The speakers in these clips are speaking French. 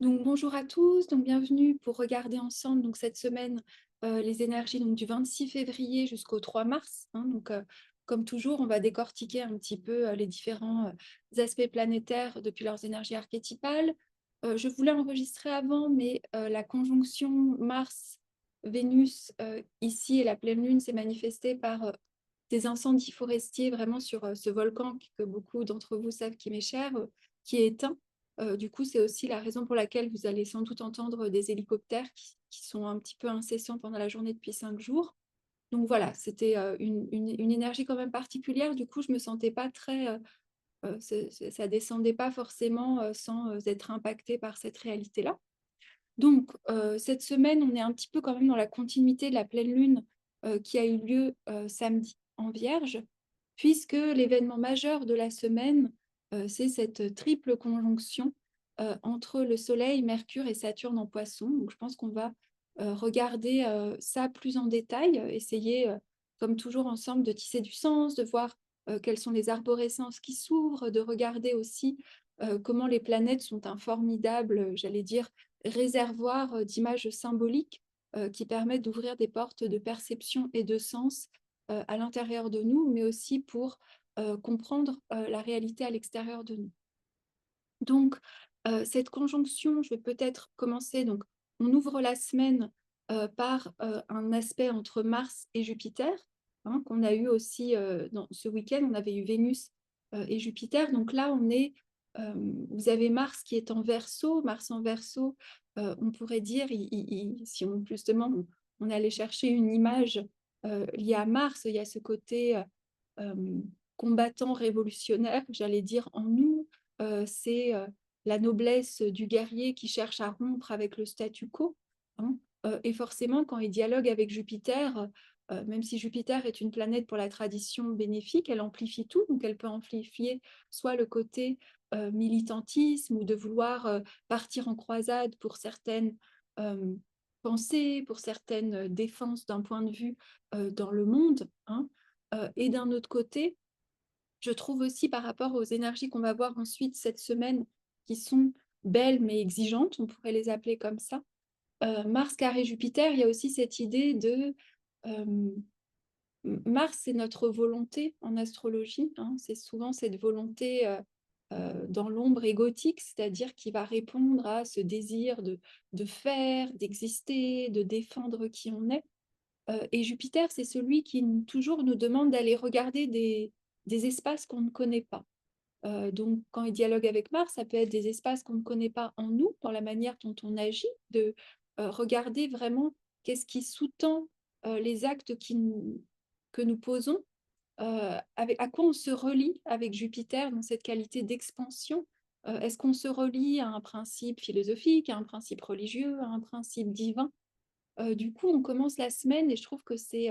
Donc bonjour à tous, donc bienvenue pour regarder ensemble donc cette semaine les énergies donc, du 26 février jusqu'au 3 mars. Comme toujours, on va décortiquer un petit peu les différents aspects planétaires depuis leurs énergies archétypales. Je voulais enregistrer avant, mais la conjonction Mars-Vénus ici et la pleine lune s'est manifestée par des incendies forestiers vraiment sur ce volcan que beaucoup d'entre vous savent qui m'est cher, qui est éteint. Du coup, c'est aussi la raison pour laquelle vous allez sans doute entendre des hélicoptères qui sont un petit peu incessants pendant la journée depuis 5 jours. Donc voilà, c'était une énergie quand même particulière. Du coup, je me sentais pas très, ça descendait pas forcément sans être impacté par cette réalité-là. Donc cette semaine, on est un petit peu quand même dans la continuité de la pleine lune qui a eu lieu samedi en Vierge, puisque l'événement majeur de la semaine, c'est cette triple conjonction entre le Soleil, Mercure et Saturne en Poisson. Donc je pense qu'on va regarder ça plus en détail, essayer, comme toujours ensemble, de tisser du sens, de voir quelles sont les arborescences qui s'ouvrent, de regarder aussi comment les planètes sont un formidable, j'allais dire, réservoir d'images symboliques qui permettent d'ouvrir des portes de perception et de sens à l'intérieur de nous, mais aussi pour comprendre la réalité à l'extérieur de nous. Donc, cette conjonction, je vais peut-être commencer. Donc, on ouvre la semaine par un aspect entre Mars et Jupiter, hein, qu'on a eu aussi dans ce week-end. On avait eu Vénus et Jupiter. Donc là, vous avez Mars qui est en Verseau. Mars en Verseau, on pourrait dire, si on justement on allait chercher une image liée à Mars, il y a ce côté euh, combattant révolutionnaire, j'allais dire, en nous. C'est la noblesse du guerrier qui cherche à rompre avec le statu quo, hein. Et forcément, quand il dialogue avec Jupiter, même si Jupiter est une planète pour la tradition bénéfique, elle amplifie tout. Donc elle peut amplifier soit le côté militantisme ou de vouloir partir en croisade pour certaines euh, pensées, pour certaines défenses d'un point de vue dans le monde, hein. Et d'un autre côté, je trouve aussi par rapport aux énergies qu'on va voir ensuite cette semaine, qui sont belles mais exigeantes, on pourrait les appeler comme ça. Mars carré Jupiter, il y a aussi cette idée de euh, Mars, c'est notre volonté en astrologie, hein. C'est souvent cette volonté dans l'ombre égotique, c'est-à-dire qui va répondre à ce désir de faire, d'exister, de défendre qui on est. Et Jupiter, c'est celui qui toujours nous demande d'aller regarder des espaces qu'on ne connaît pas. Donc, quand il dialogue avec Mars, ça peut être des espaces qu'on ne connaît pas en nous, dans la manière dont on agit, de regarder vraiment qu'est-ce qui sous-tend les actes que nous posons, à quoi on se relie avec Jupiter dans cette qualité d'expansion. Est-ce qu'on se relie à un principe philosophique, à un principe religieux, à un principe divin? Du coup, on commence la semaine et je trouve que c'est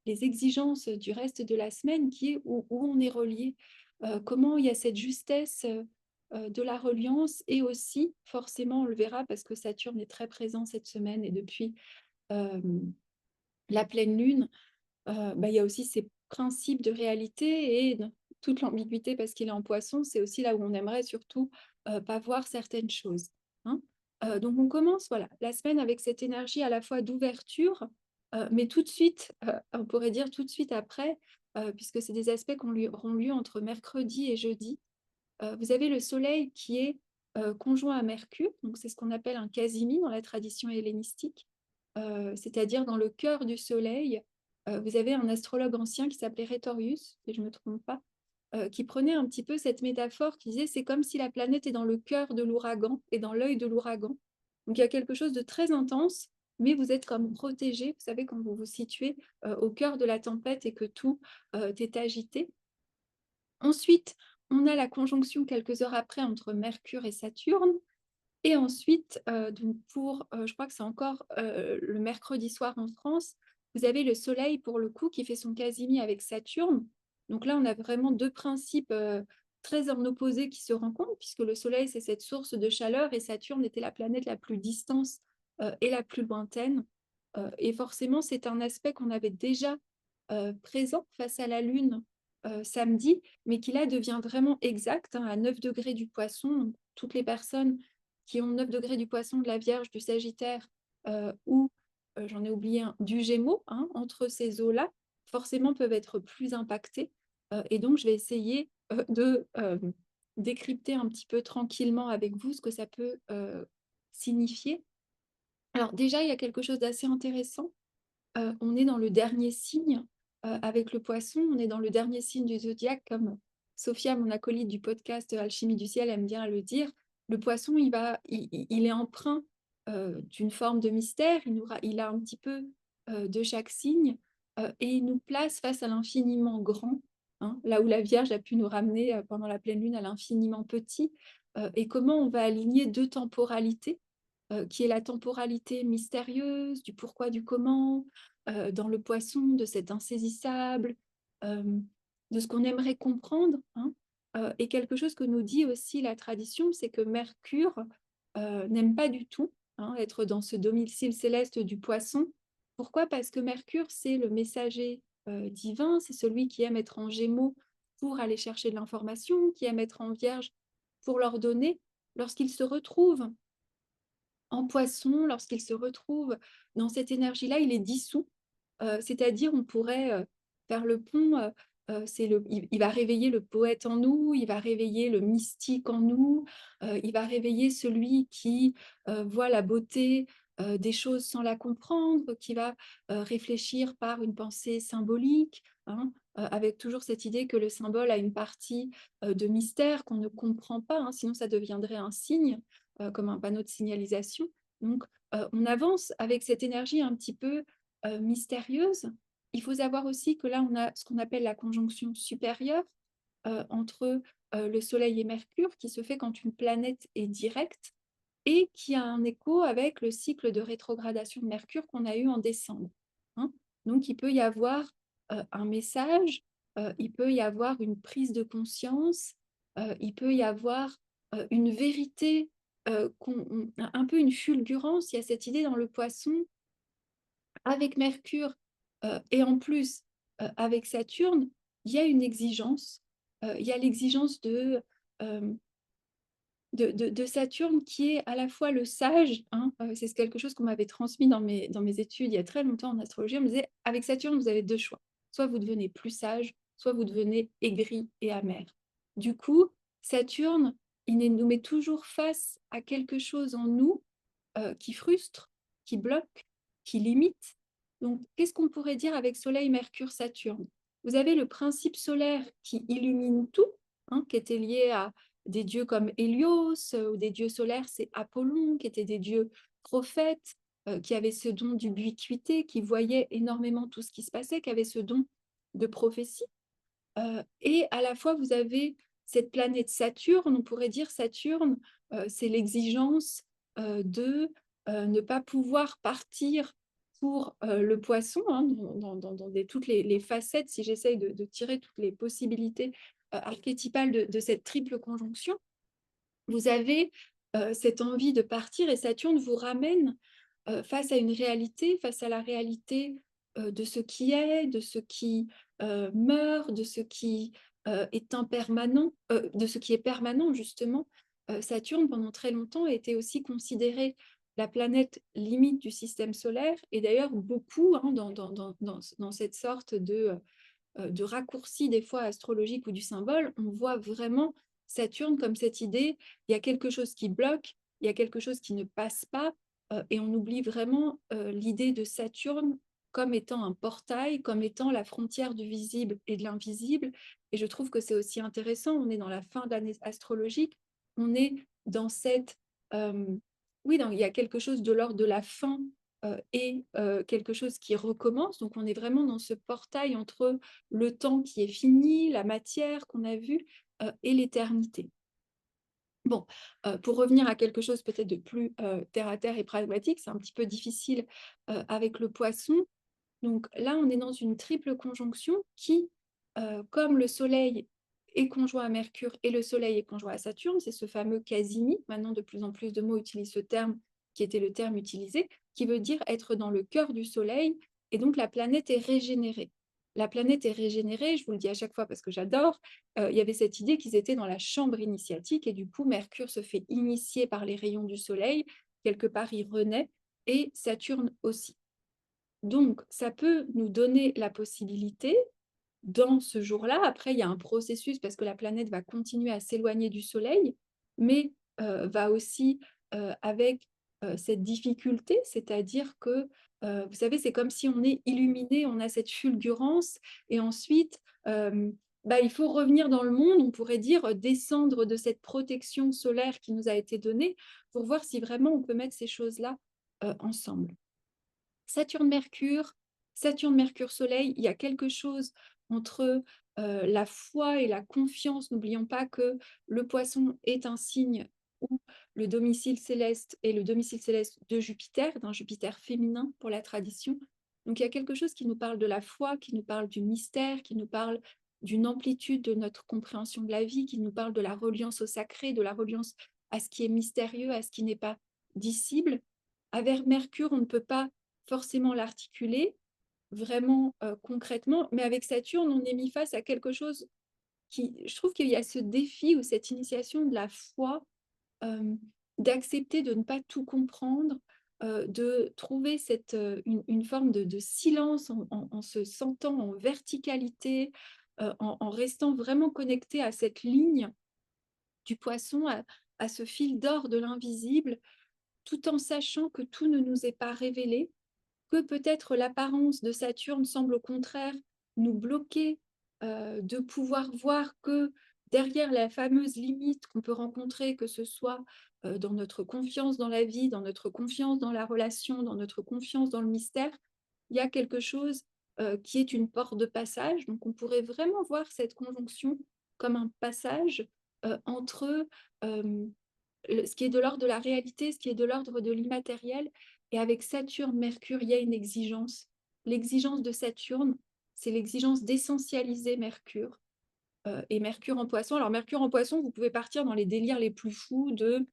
les exigences du reste de la semaine qui est où on est relié, comment il y a cette justesse de la reliance et aussi, forcément, on le verra parce que Saturne est très présent cette semaine et depuis euh, la pleine lune, il y a aussi ces principes de réalité et toute l'ambiguïté parce qu'il est en poisson, c'est aussi là où on aimerait surtout pas voir certaines choses, hein. Donc on commence voilà, la semaine avec cette énergie à la fois d'ouverture, mais tout de suite, on pourrait dire tout de suite après, puisque c'est des aspects qui auront lieu entre mercredi et jeudi. Vous avez le Soleil qui est conjoint à Mercure, donc c'est ce qu'on appelle un casimi dans la tradition hellénistique, c'est-à-dire dans le cœur du Soleil. Vous avez un astrologue ancien qui s'appelait Rhétorius, si je ne me trompe pas, qui prenait un petit peu cette métaphore qui disait c'est comme si la planète est dans le cœur de l'ouragan et dans l'œil de l'ouragan. Donc il y a quelque chose de très intense, mais vous êtes comme protégé, vous savez, quand vous vous situez au cœur de la tempête et que tout est agité. Ensuite, on a la conjonction quelques heures après entre Mercure et Saturne. Et ensuite, je crois que c'est encore le mercredi soir en France, vous avez le Soleil pour le coup qui fait son casimi avec Saturne. Donc là, on a vraiment deux principes très en opposé qui se rencontrent, puisque le Soleil, c'est cette source de chaleur et Saturne était la planète la plus distante et la plus lointaine. Et forcément, c'est un aspect qu'on avait déjà présent face à la Lune samedi, mais qui là devient vraiment exact, hein, à 9 degrés du Poisson. Donc, toutes les personnes qui ont 9 degrés du Poisson, de la Vierge, du Sagittaire ou, j'en ai oublié un, du Gémeaux, hein, entre ces eaux-là, forcément peuvent être plus impactés. Et donc, je vais essayer de décrypter un petit peu tranquillement avec vous ce que ça peut signifier. Alors déjà, il y a quelque chose d'assez intéressant. On est dans le dernier signe avec le Poisson, on est dans le dernier signe du zodiaque, comme Sophia, mon acolyte du podcast Alchimie du ciel, aime bien le dire. Le Poisson, il est empreint d'une forme de mystère, il a un petit peu de chaque signe et il nous place face à l'infiniment grand, hein, là où la Vierge a pu nous ramener pendant la pleine lune à l'infiniment petit, et comment on va aligner deux temporalités, qui est la temporalité mystérieuse, du pourquoi, du comment, dans le Poisson, de cet insaisissable, de ce qu'on aimerait comprendre, hein. Et quelque chose que nous dit aussi la tradition, c'est que Mercure n'aime pas du tout, hein, être dans ce domicile céleste du Poisson. Pourquoi? Parce que Mercure, c'est le messager divin, c'est celui qui aime être en Gémeaux pour aller chercher de l'information, qui aime être en Vierge pour leur donner. Lorsqu'il se retrouve en Poisson, lorsqu'il se retrouve dans cette énergie-là, il est dissous. C'est-à-dire, on pourrait faire le pont, il va réveiller le poète en nous, il va réveiller le mystique en nous, il va réveiller celui qui voit la beauté des choses sans la comprendre, qui va réfléchir par une pensée symbolique, hein, avec toujours cette idée que le symbole a une partie de mystère qu'on ne comprend pas, hein, sinon ça deviendrait un signe, comme un panneau de signalisation. Donc, on avance avec cette énergie un petit peu mystérieuse. Il faut savoir aussi que là, on a ce qu'on appelle la conjonction supérieure entre le Soleil et Mercure, qui se fait quand une planète est directe et qui a un écho avec le cycle de rétrogradation de Mercure qu'on a eu en décembre, hein. Donc, il peut y avoir un message, il peut y avoir une prise de conscience, il peut y avoir une vérité, un peu une fulgurance. Il y a cette idée dans le Poisson avec Mercure et en plus avec Saturne, il y a une exigence. Il y a l'exigence euh, de Saturne qui est à la fois le sage, hein, c'est quelque chose qu'on m'avait transmis dans mes études il y a très longtemps en astrologie. On me disait, avec Saturne, vous avez deux choix. Soit vous devenez plus sage, soit vous devenez aigri et amer. Du coup, Saturne, nous met toujours face à quelque chose en nous qui frustre, qui bloque, qui limite. Donc, qu'est-ce qu'on pourrait dire avec Soleil, Mercure, Saturne? Vous avez le principe solaire qui illumine tout, hein, qui était lié à des dieux comme Hélios, ou des dieux solaires, c'est Apollon, qui étaient des dieux prophètes, qui avaient ce don d'ubiquité, qui voyaient énormément tout ce qui se passait, qui avaient ce don de prophétie. Et à la fois, vous avez cette planète Saturne, on pourrait dire Saturne, c'est l'exigence de ne pas pouvoir partir pour le Poisson, hein, toutes les facettes, si j'essaye de tirer toutes les possibilités archétypales de cette triple conjonction. Vous avez cette envie de partir et Saturne vous ramène face à une réalité, face à la réalité de ce qui est, de ce qui meurt, de ce qui est impermanent, de ce qui est permanent justement. Saturne, pendant très longtemps, a été aussi considérée la planète limite du système solaire, et d'ailleurs beaucoup, hein, dans cette sorte de raccourci des fois astrologique ou du symbole, on voit vraiment Saturne comme cette idée, il y a quelque chose qui bloque, il y a quelque chose qui ne passe pas, et on oublie vraiment l'idée de Saturne comme étant un portail, comme étant la frontière du visible et de l'invisible. Et je trouve que c'est aussi intéressant, on est dans la fin de l'année astrologique, on est dans cette... euh, oui, il y a quelque chose de l'ordre de la fin et quelque chose qui recommence. Donc on est vraiment dans ce portail entre le temps qui est fini, la matière qu'on a vue, et l'éternité. Bon, pour revenir à quelque chose peut-être de plus terre à terre et pragmatique, c'est un petit peu difficile avec le Poisson. Donc là, on est dans une triple conjonction qui, comme le Soleil est conjoint à Mercure et le Soleil est conjoint à Saturne, c'est ce fameux quasimi, maintenant de plus en plus de mots utilisent ce terme qui était le terme utilisé, qui veut dire être dans le cœur du Soleil, et donc la planète est régénérée. la planète est régénérée, je vous le dis à chaque fois parce que j'adore, il y avait cette idée qu'ils étaient dans la chambre initiatique et du coup, Mercure se fait initier par les rayons du Soleil, quelque part il renaît, et Saturne aussi. Donc, ça peut nous donner la possibilité, dans ce jour-là, après il y a un processus parce que la planète va continuer à s'éloigner du Soleil, mais va aussi avec cette difficulté, c'est-à-dire que, vous savez, c'est comme si on est illuminé, on a cette fulgurance et ensuite, bah, il faut revenir dans le monde, on pourrait dire, descendre de cette protection solaire qui nous a été donnée pour voir si vraiment on peut mettre ces choses-là ensemble. Saturne-Mercure, Saturne-Mercure-Soleil, il y a quelque chose entre la foi et la confiance. N'oublions pas que le poisson est un signe où le domicile céleste est le domicile céleste de Jupiter, d'un Jupiter féminin pour la tradition. Donc il y a quelque chose qui nous parle de la foi, qui nous parle du mystère, qui nous parle d'une amplitude de notre compréhension de la vie, qui nous parle de la reliance au sacré, de la reliance à ce qui est mystérieux, à ce qui n'est pas dissible. Avec Mercure, on ne peut pas forcément l'articuler vraiment concrètement, mais avec Saturne, on est mis face à quelque chose qui, je trouve qu'il y a ce défi ou cette initiation de la foi, euh, d'accepter de ne pas tout comprendre, de trouver une forme de silence en se sentant en verticalité, en restant vraiment connecté à cette ligne du poisson, à ce fil d'or de l'invisible, tout en sachant que tout ne nous est pas révélé, que peut-être l'apparence de Saturne semble au contraire nous bloquer de pouvoir voir que derrière la fameuse limite qu'on peut rencontrer, que ce soit dans notre confiance dans la vie, dans notre confiance dans la relation, dans notre confiance dans le mystère, il y a quelque chose qui est une porte de passage. Donc on pourrait vraiment voir cette conjonction comme un passage entre ce qui est de l'ordre de la réalité, ce qui est de l'ordre de l'immatériel. Et avec Saturne, Mercure, il y a une exigence. L'exigence de Saturne, c'est l'exigence d'essentialiser Mercure. Et Mercure en poisson. Alors, Mercure en poisson, vous pouvez partir dans les délires les plus fous de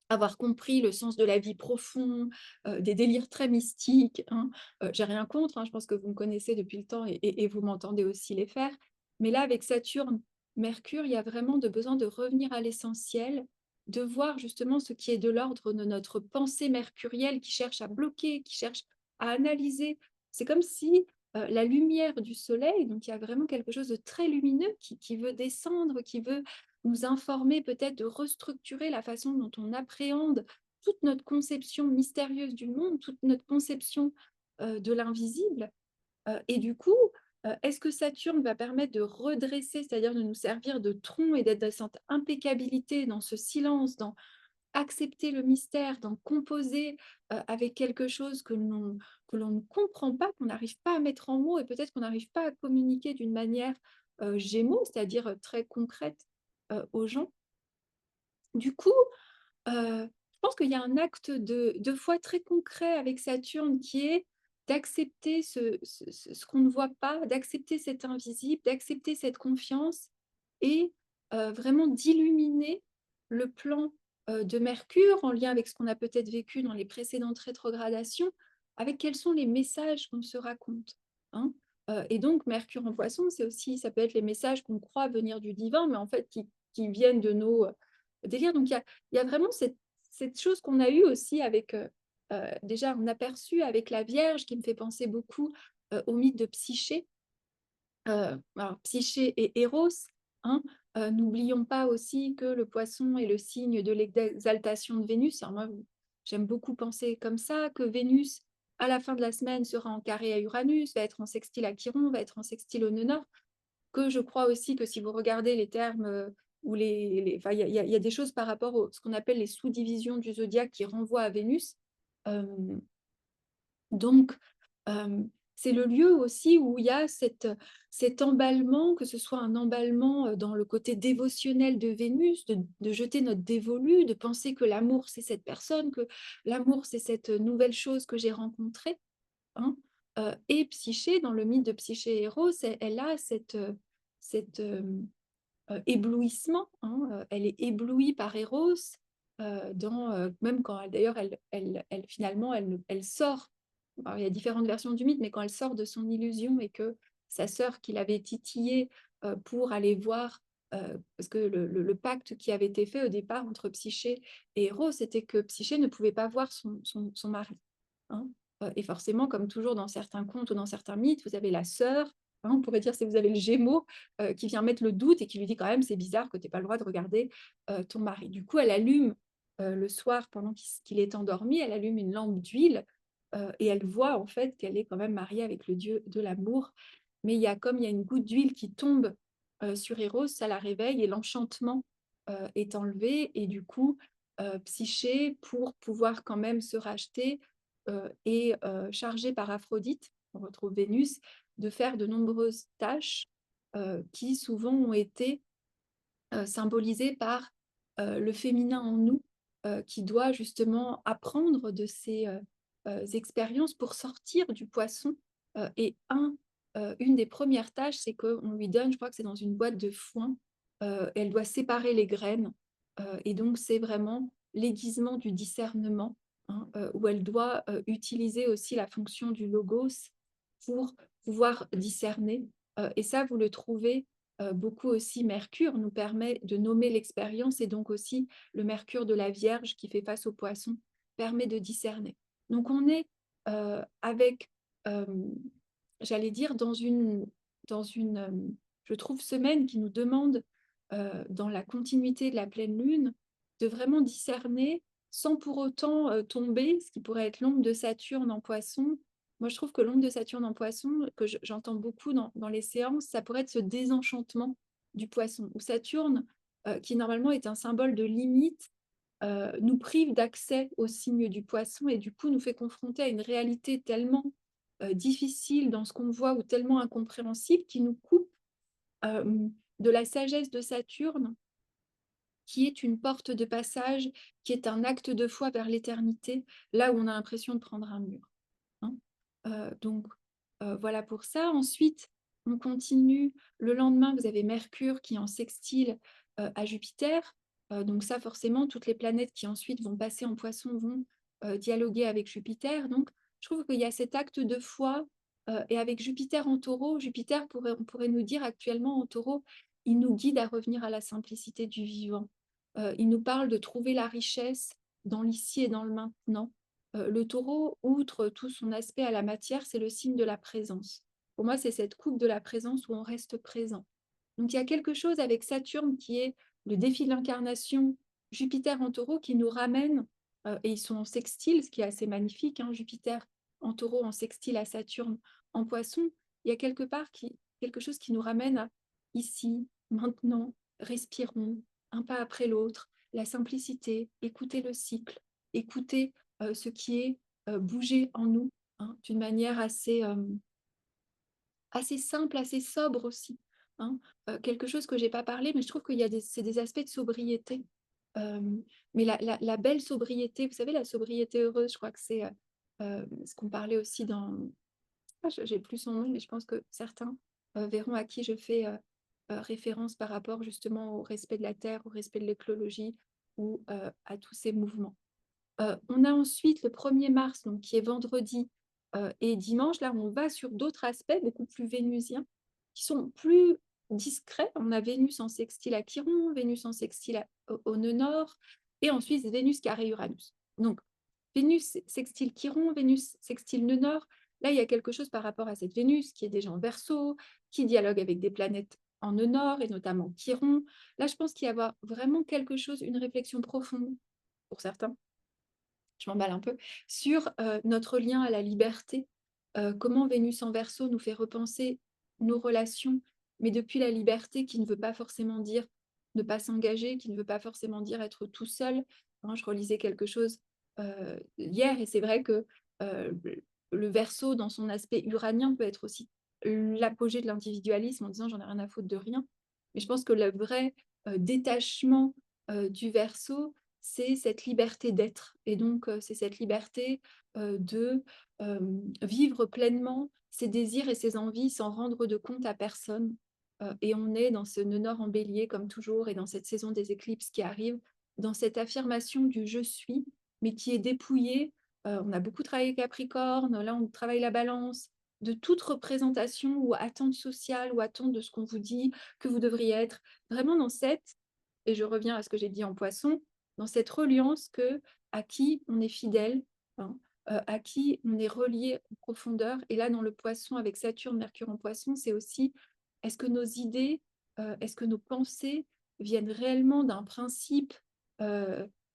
avoir compris le sens de la vie profond, des délires très mystiques, hein. J'ai rien contre, hein, je pense que vous me connaissez depuis le temps et vous m'entendez aussi les faire. Mais là, avec Saturne, Mercure, il y a vraiment besoin de revenir à l'essentiel, de voir justement ce qui est de l'ordre de notre pensée mercurielle qui cherche à bloquer, qui cherche à analyser. C'est comme si la lumière du soleil, donc il y a vraiment quelque chose de très lumineux qui veut descendre, qui veut nous informer peut-être de restructurer la façon dont on appréhende toute notre conception mystérieuse du monde, toute notre conception de l'invisible. Et du coup, est-ce que Saturne va permettre de redresser, c'est-à-dire de nous servir de tronc et d'être dans cette impeccabilité, dans ce silence, dans accepter le mystère, d'en composer avec quelque chose que l'on ne comprend pas, qu'on n'arrive pas à mettre en mots et peut-être qu'on n'arrive pas à communiquer d'une manière gémeaux, c'est-à-dire très concrète aux gens. Du coup, je pense qu'il y a un acte de foi très concret avec Saturne qui est d'accepter ce qu'on ne voit pas, d'accepter cet invisible, d'accepter cette confiance et vraiment d'illuminer le plan de Mercure en lien avec ce qu'on a peut-être vécu dans les précédentes rétrogradations, avec quels sont les messages qu'on se raconte, hein. Et donc, Mercure en poisson, c'est aussi, ça peut être les messages qu'on croit venir du divin, mais en fait qui viennent de nos délires. Donc, il y a vraiment cette chose qu'on a eue aussi avec, déjà, on aperçu avec la Vierge, qui me fait penser beaucoup au mythe de Psyché. Alors, Psyché et Eros, hein, n'oublions pas aussi que le poisson est le signe de l'exaltation de Vénus. Alors moi, j'aime beaucoup penser comme ça, que Vénus, à la fin de la semaine, sera en carré à Uranus, va être en sextile à Chiron, va être en sextile au nœud nord, que je crois aussi que si vous regardez les termes ou enfin, il y a des choses par rapport à ce qu'on appelle les sous-divisions du zodiaque qui renvoient à Vénus. Euh, donc, c'est le lieu aussi où il y a cet emballement, que ce soit un emballement dans le côté dévotionnel de Vénus, de jeter notre dévolu, de penser que l'amour, c'est cette personne, que l'amour, c'est cette nouvelle chose que j'ai rencontrée, hein. Et Psyché, dans le mythe de Psyché et Eros, elle a cette éblouissement, hein, elle est éblouie par Eros, même quand d'ailleurs finalement elle sort. Alors, il y a différentes versions du mythe, mais quand elle sort de son illusion et que sa sœur qui l'avait titillé pour aller voir, parce que le pacte qui avait été fait au départ entre Psyché et Eros, c'était que Psyché ne pouvait pas voir son mari, hein. Et forcément, comme toujours dans certains contes ou dans certains mythes, vous avez la sœur, hein, on pourrait dire si vous avez le Gémeaux qui vient mettre le doute et qui lui dit quand même c'est bizarre que tu n'aies pas le droit de regarder ton mari. Du coup, elle allume le soir pendant qu'il est endormi, elle allume une lampe d'huile et elle voit en fait qu'elle est quand même mariée avec le dieu de l'amour. Mais il y a une goutte d'huile qui tombe sur Eros, ça la réveille et l'enchantement est enlevé. Et du coup, Psyché, pour pouvoir quand même se racheter, est chargée par Aphrodite, on retrouve Vénus, de faire de nombreuses tâches qui souvent ont été symbolisées par le féminin en nous, qui doit justement apprendre de ces expériences pour sortir du poisson. Et une des premières tâches, c'est qu'on lui donne, je crois que c'est dans une boîte de foin, elle doit séparer les graines. Et donc, c'est vraiment l'aiguisement du discernement, hein, où elle doit utiliser aussi la fonction du logos pour pouvoir discerner. Et ça, vous le trouvez beaucoup aussi. Mercure nous permet de nommer l'expérience et donc aussi le Mercure de la Vierge qui fait face au poisson permet de discerner. Donc on est avec, euh, j'allais dire, dans une je trouve, semaine qui nous demande, dans la continuité de la pleine lune, de vraiment discerner sans pour autant tomber, ce qui pourrait être l'ombre de Saturne en poisson. Moi, je trouve que l'ombre de Saturne en poisson, que j'entends beaucoup dans les séances, ça pourrait être ce désenchantement du poisson, où Saturne, qui normalement est un symbole de limite, nous prive d'accès au signe du poisson et du coup nous fait confronter à une réalité tellement difficile dans ce qu'on voit ou tellement incompréhensible qui nous coupe euh, de la sagesse de Saturne, qui est une porte de passage, qui est un acte de foi vers l'éternité, là où on a l'impression de prendre un mur, hein. Donc, voilà pour ça. Ensuite, on continue. Le lendemain, vous avez Mercure qui est en sextile à Jupiter. Donc ça, forcément, toutes les planètes qui ensuite vont passer en poisson vont dialoguer avec Jupiter. Donc, je trouve qu'il y a cet acte de foi. Et avec Jupiter en taureau, Jupiter, on pourrait nous dire actuellement en taureau, il nous guide à revenir à la simplicité du vivant. Il nous parle de trouver la richesse dans l'ici et dans le maintenant. Le taureau, outre tout son aspect à la matière, c'est le signe de la présence. Pour moi, c'est cette coupe de la présence où on reste présent. Donc il y a quelque chose avec Saturne qui est le défi de l'incarnation, Jupiter en taureau qui nous ramène, et ils sont en sextile, ce qui est assez magnifique, hein, Jupiter en taureau en sextile à Saturne en poisson. Il y a quelque chose qui nous ramène à ici, maintenant, respirons, un pas après l'autre, la simplicité, écouter le cycle, écouter ce qui est bougé en nous, hein, d'une manière assez simple, assez sobre aussi, hein. Quelque chose que j'ai pas parlé, mais je trouve qu'il y a c'est des aspects de sobriété. Euh, mais la belle sobriété, vous savez, la sobriété heureuse, je crois que c'est ce qu'on parlait aussi dans... Ah, j'ai plus son nom, mais je pense que certains verront à qui je fais référence par rapport justement au respect de la terre, au respect de l'écologie ou à tous ces mouvements. On a ensuite le 1er mars, donc, qui est vendredi et dimanche. Là, on va sur d'autres aspects beaucoup plus vénusiens, qui sont plus discrets. On a Vénus en sextile à Chiron, Vénus en sextile au nœud nord, et ensuite Vénus carré Uranus. Donc, Vénus sextile Chiron, Vénus sextile nœud nord. Là, il y a quelque chose par rapport à cette Vénus qui est déjà en Verseau, qui dialogue avec des planètes en nœud nord, et notamment Chiron. Là, je pense qu'il y a vraiment quelque chose, une réflexion profonde, pour certains, je m'emballe un peu, sur notre lien à la liberté, comment Vénus en Verseau nous fait repenser nos relations, mais depuis la liberté qui ne veut pas forcément dire ne pas s'engager, qui ne veut pas forcément dire être tout seul, hein. Je relisais quelque chose hier et c'est vrai que euh, le Verseau, dans son aspect uranien, peut être aussi l'apogée de l'individualisme en disant j'en ai rien à foutre de rien. Mais je pense que le vrai détachement du Verseau, c'est cette liberté d'être. Et donc, c'est cette liberté de vivre pleinement ses désirs et ses envies sans rendre de compte à personne. Et on est dans ce nœud nord en bélier, comme toujours, et dans cette saison des éclipses qui arrive, dans cette affirmation du je suis, mais qui est dépouillée. On a beaucoup travaillé Capricorne, là on travaille la balance, de toute représentation ou attente sociale ou attente de ce qu'on vous dit que vous devriez être. Vraiment dans cette, et je reviens à ce que j'ai dit en Poisson, dans cette reliance que à qui on est fidèle, hein, à qui on est relié en profondeur. Et là, dans le Poisson, avec Saturne, Mercure en Poisson, c'est aussi, est-ce que nos idées, est-ce que nos pensées viennent réellement d'un principe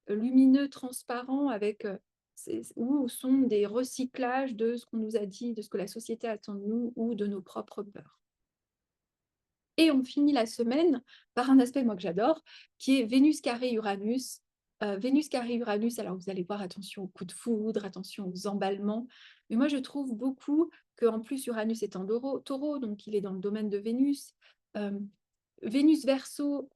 lumineux, transparent, avec ou sont des recyclages de ce qu'on nous a dit, de ce que la société attend de nous ou de nos propres peurs. Et on finit la semaine par un aspect, moi, que j'adore, qui est Vénus carré Uranus. Vénus carré Uranus, alors vous allez voir, attention aux coups de foudre, attention aux emballements. Mais moi, je trouve beaucoup qu'en plus, Uranus est en taureau, donc il est dans le domaine de Vénus. Euh, Vénus Verseau,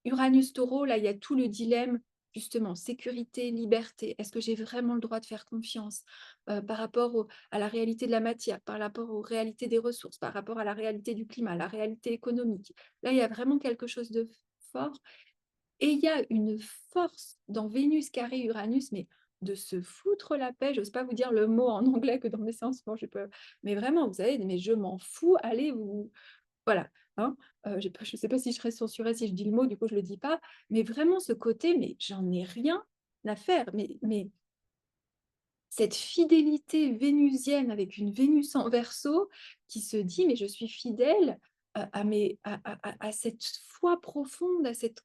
Uranus Taureau, là, il y a tout le dilemme, justement, sécurité, liberté. Est-ce que j'ai vraiment le droit de faire confiance par rapport à la réalité de la matière, par rapport aux réalités des ressources, par rapport à la réalité du climat, la réalité économique? Là, il y a vraiment quelque chose de fort. Et il y a une force dans Vénus carré Uranus, mais de se foutre la paix. Je n'ose pas vous dire le mot en anglais que dans mes séances, bon, mais vraiment, vous savez, mais je m'en fous, allez, vous, voilà, hein, je ne sais pas si je serais censurée si je dis le mot, du coup je ne le dis pas, mais vraiment ce côté, mais j'en ai rien à faire, mais cette fidélité vénusienne avec une Vénus en Verseau qui se dit, mais je suis fidèle à cette foi profonde, à cette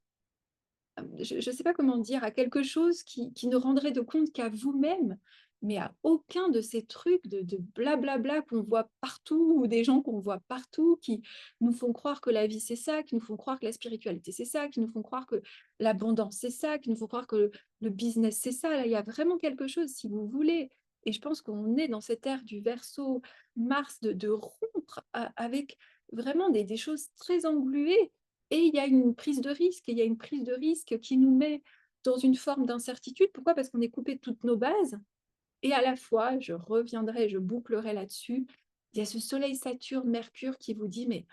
je ne sais pas comment dire, à quelque chose qui ne rendrait de compte qu'à vous-même, mais à aucun de ces trucs de blablabla qu'on voit partout, ou des gens qu'on voit partout, qui nous font croire que la vie c'est ça, qui nous font croire que la spiritualité c'est ça, qui nous font croire que l'abondance c'est ça, qui nous font croire que le business c'est ça. Là, il y a vraiment quelque chose, si vous voulez. Et je pense qu'on est dans cette ère du Verseau, Mars, de rompre avec vraiment des choses très engluées, et il y a une prise de risque, et il y a une prise de risque qui nous met dans une forme d'incertitude. Pourquoi? Parce qu'on est coupé de toutes nos bases. Et à la fois, je reviendrai, je bouclerai là-dessus, il y a ce Soleil, Saturne, Mercure qui vous dit, mais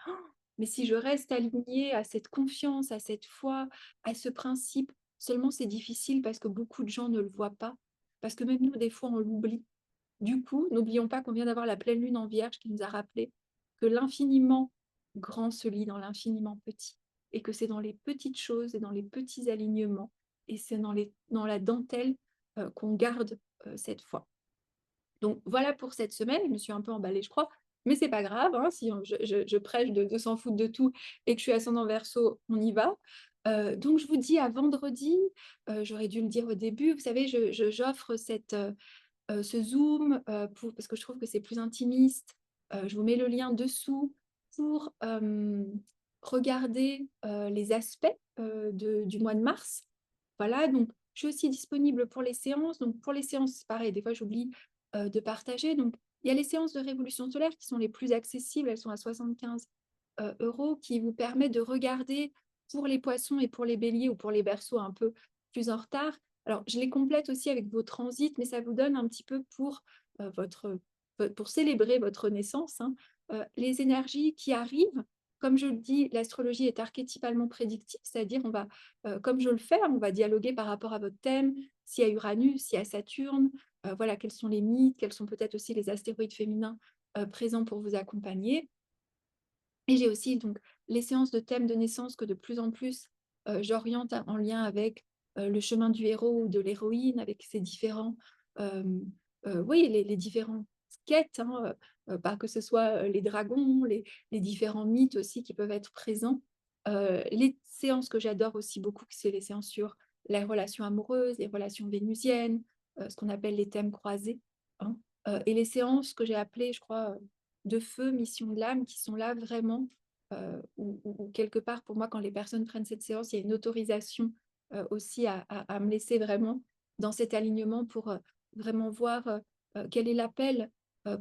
si je reste aligné à cette confiance, à cette foi, à ce principe, seulement c'est difficile parce que beaucoup de gens ne le voient pas. Parce que même nous, des fois, on l'oublie. Du coup, n'oublions pas qu'on vient d'avoir la pleine lune en Vierge qui nous a rappelé que l'infiniment grand se lit dans l'infiniment petit, et que c'est dans les petites choses et dans les petits alignements, et c'est dans la dentelle qu'on garde cette foi. Donc voilà pour cette semaine. Je me suis un peu emballée, je crois, mais c'est pas grave, hein, si je prêche de s'en foutre de tout et que je suis ascendant Verseau, on y va. Donc je vous dis à vendredi. J'aurais dû le dire au début, vous savez, j'offre ce Zoom parce que je trouve que c'est plus intimiste. Je vous mets le lien dessous pour regarder les aspects du mois de mars. Voilà, donc je suis aussi disponible pour les séances. Donc pour les séances, pareil, des fois j'oublie de partager. Donc il y a les séances de Révolution solaire qui sont les plus accessibles, elles sont à 75 euros, qui vous permettent de regarder pour les poissons et pour les béliers ou pour les berceaux un peu plus en retard. Alors, je les complète aussi avec vos transits, mais ça vous donne un petit peu pour célébrer votre naissance, hein, les énergies qui arrivent. Comme je le dis, l'astrologie est archétypalement prédictive, c'est-à-dire comme je le fais, on va dialoguer par rapport à votre thème, s'il y a Uranus, s'il y a Saturne, voilà, quels sont les mythes, quels sont peut-être aussi les astéroïdes féminins présents pour vous accompagner. Et j'ai aussi donc les séances de thèmes de naissance que de plus en plus j'oriente en lien avec le chemin du héros ou de l'héroïne, avec ces différents, euh, oui, les différentes quêtes, hein, pas que ce soit les dragons, les différents mythes aussi qui peuvent être présents. Les séances que j'adore aussi beaucoup, c'est les séances sur les relations amoureuses, les relations vénusiennes, ce qu'on appelle les thèmes croisés, hein. Et les séances que j'ai appelées, je crois, de feu, mission de l'âme, qui sont là vraiment, ou quelque part, pour moi, quand les personnes prennent cette séance, il y a une autorisation aussi à me laisser vraiment dans cet alignement pour vraiment voir quel est l'appel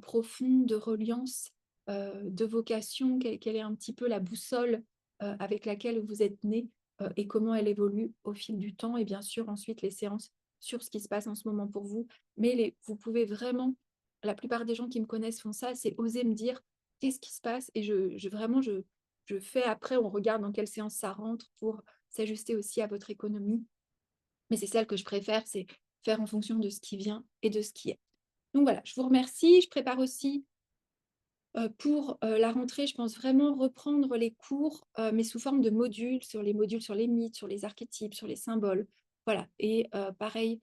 profond de reliance, de vocation, quelle est un petit peu la boussole avec laquelle vous êtes né, et comment elle évolue au fil du temps, et bien sûr ensuite les séances sur ce qui se passe en ce moment pour vous. Mais vous pouvez vraiment, la plupart des gens qui me connaissent font ça, c'est oser me dire qu'est-ce qui se passe, et vraiment je fais après, on regarde dans quelle séance ça rentre pour s'ajuster aussi à votre économie. Mais c'est celle que je préfère, c'est faire en fonction de ce qui vient et de ce qui est. Donc voilà, je vous remercie. Je prépare aussi Pour, la rentrée, je pense vraiment reprendre les cours, mais sous forme de modules sur les mythes, sur les archétypes, sur les symboles. Voilà et pareil,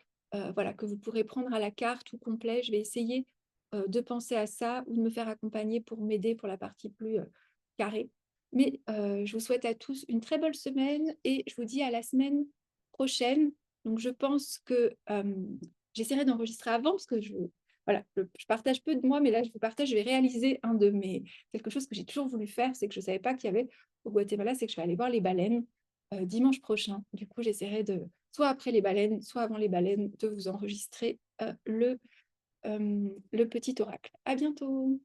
voilà, que vous pourrez prendre à la carte ou complet. Je vais essayer, de penser à ça ou de me faire accompagner pour m'aider pour la partie plus, carrée. Mais, je vous souhaite à tous une très bonne semaine et je vous dis à la semaine prochaine. Donc je pense que, j'essaierai d'enregistrer avant parce que voilà, je partage peu de moi, mais là, je vous partage, je vais réaliser quelque chose que j'ai toujours voulu faire, c'est que je ne savais pas qu'il y avait au Guatemala, c'est que je vais aller voir les baleines dimanche prochain. Du coup, j'essaierai soit après les baleines, soit avant les baleines, de vous enregistrer le petit oracle. À bientôt!